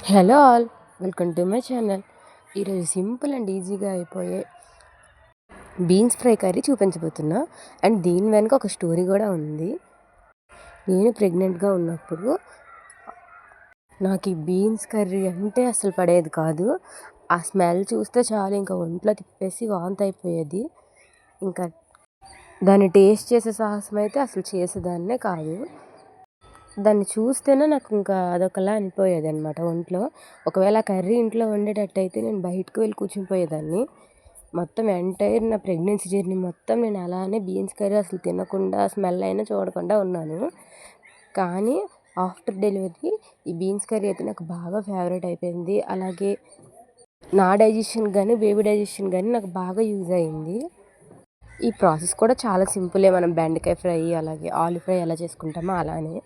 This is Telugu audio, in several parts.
Hello all, welcome to my channel. ఈరోజు సింపుల్ అండ్ ఈజీగా అయిపోయే బీన్స్ ఫ్రై కర్రీ చూపించబోతున్నా. అండ్ దీని వెనుక ఒక స్టోరీ కూడా ఉంది. నేను ప్రెగ్నెంట్గా ఉన్నప్పుడు నాకు ఈ బీన్స్ కర్రీ అంటే అసలు పడేది కాదు. ఆ స్మెల్ చూస్తే చాలు ఇంకా ఒంట్లో తిప్పేసి వాంతి అయిపోయేది. ఇంకా దాన్ని టేస్ట్ చేసే సాహసం అయితే అసలు చేసేదాన్నే కాదు. దాన్ని చూస్తేనే నాకు ఇంకా అదొకలా అనిపోయేది అనమాట ఒంట్లో. ఒకవేళ ఆ కర్రీ ఇంట్లో వండేటట్టయితే నేను బయటకు వెళ్ళి కూర్చునిపోయేదాన్ని. మొత్తం ఎంటైర్ నా ప్రెగ్నెన్సీ జర్నీ మొత్తం నేను అలానే బీన్స్ కర్రీ అసలు తినకుండా, స్మెల్ అయినా చూడకుండా ఉన్నాను. కానీ ఆఫ్టర్ డెలివరీ ఈ బీన్స్ కర్రీ అయితే నాకు బాగా ఫేవరెట్ అయిపోయింది. అలాగే నా డైజెషన్ కానీ, బేబీ డైజెషన్ కానీ నాకు బాగా యూజ్ అయింది. ఈ ప్రాసెస్ కూడా చాలా సింపులే. మనం బెండకాయ ఫ్రై, అలాగే ఆలు ఫ్రై ఎలా చేసుకుంటామో అలానే.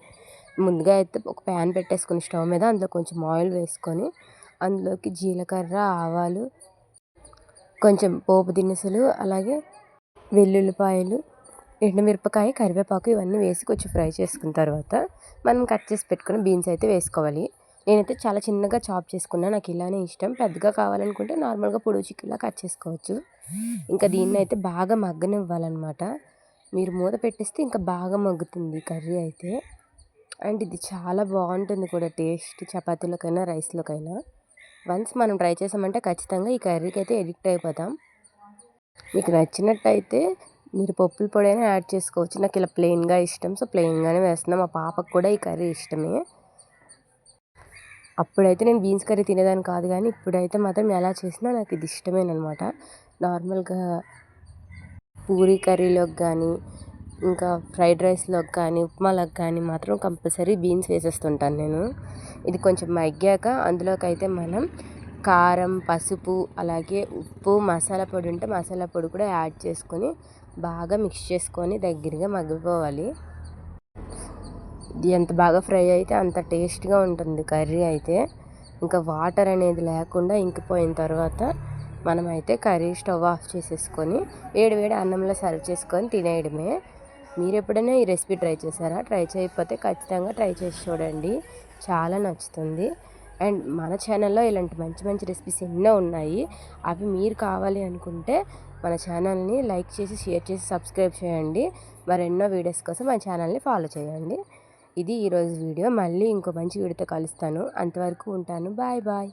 ముందుగా అయితే ఒక ప్యాన్ పెట్టేసుకొని స్టవ్ మీద అందులో కొంచెం ఆయిల్ వేసుకొని అందులోకి జీలకర్ర, ఆవాలు, కొంచెం పోపు దినుసులు, అలాగే వెల్లుల్లిపాయలు, ఎండుమిరపకాయ, కరివేపాకు ఇవన్నీ వేసి కొంచెం ఫ్రై చేసుకున్న తర్వాత మనం కట్ చేసి పెట్టుకుని బీన్స్ అయితే వేసుకోవాలి. నేనైతే చాలా చిన్నగా చాప్ చేసుకున్నాను. నాకు ఇలానే ఇష్టం. పెద్దగా కావాలనుకుంటే నార్మల్గా పొడుగు చిక్కులా కట్ చేసుకోవచ్చు. ఇంకా దీన్ని అయితే బాగా మగ్గనివ్వాలన్నమాట. మీరు మూత పెట్టేస్తే ఇంకా బాగా మగ్గుతుంది కర్రీ అయితే. అండ్ ఇది చాలా బాగుంటుంది కూడా టేస్ట్, చపాతీలోకైనా రైస్లోకైనా. వన్స్ మనం ట్రై చేసామంటే ఖచ్చితంగా ఈ కర్రీకి అయితే ఎడిక్ట్ అయిపోతాం. మీకు నచ్చినట్టయితే మీరు పప్పుల పొడి అయినా యాడ్ చేసుకోవచ్చు. నాకు ఇలా ప్లెయిన్గా ఇష్టం, సో ప్లెయిన్గానే వేస్తున్నాం. మా పాపకు కూడా ఈ కర్రీ ఇష్టమే. అప్పుడైతే నేను బీన్స్ కర్రీ తినేదాన్ని కాదు, కానీ ఇప్పుడైతే మాత్రం ఎలా చేసినా నాకు ఇది ఇష్టమేనమాట. నార్మల్గా పూరీ కర్రీలోకి కానీ, ఇంకా ఫ్రైడ్ రైస్లోకి కానీ, ఉప్మాలోకి కానీ మాత్రం కంపల్సరీ బీన్స్ వేసేస్తుంటాను నేను. ఇది కొంచెం మగ్గాక అందులోకి అయితే మనం కారం, పసుపు, అలాగే ఉప్పు, మసాలా పొడి ఉంటే మసాలా పొడి కూడా యాడ్ చేసుకొని బాగా మిక్స్ చేసుకొని దగ్గరగా మగ్గిపోవాలి. ఇది ఎంత బాగా ఫ్రై అయితే అంత టేస్ట్గా ఉంటుంది కర్రీ అయితే. ఇంకా వాటర్ అనేది లేకుండా ఇంకిపోయిన తర్వాత మనమైతే కర్రీ స్టవ్ ఆఫ్ చేసేసుకొని వేడి అన్నంలో సర్వ్ చేసుకొని తినేయడమే. మీరు ఎప్పుడైనా ఈ రెసిపీ ట్రై చేశారా? ట్రై చేయకపోతే ఖచ్చితంగా ట్రై చేసి చూడండి, చాలా నచ్చుతుంది. అండ్ మన ఛానల్లో ఇలాంటి మంచి రెసిపీస్ ఎన్నో ఉన్నాయి. అవి మీరు కావాలి అనుకుంటే మన ఛానల్ని లైక్ చేసి, షేర్ చేసి, సబ్స్క్రైబ్ చేయండి. మరెన్నో వీడియోస్ కోసం మన ఛానల్ని ఫాలో చేయండి. ఇది ఈరోజు వీడియో. మళ్ళీ ఇంకో మంచి వీడియోతో కలుస్తాను. అంతవరకు ఉంటాను. బాయ్.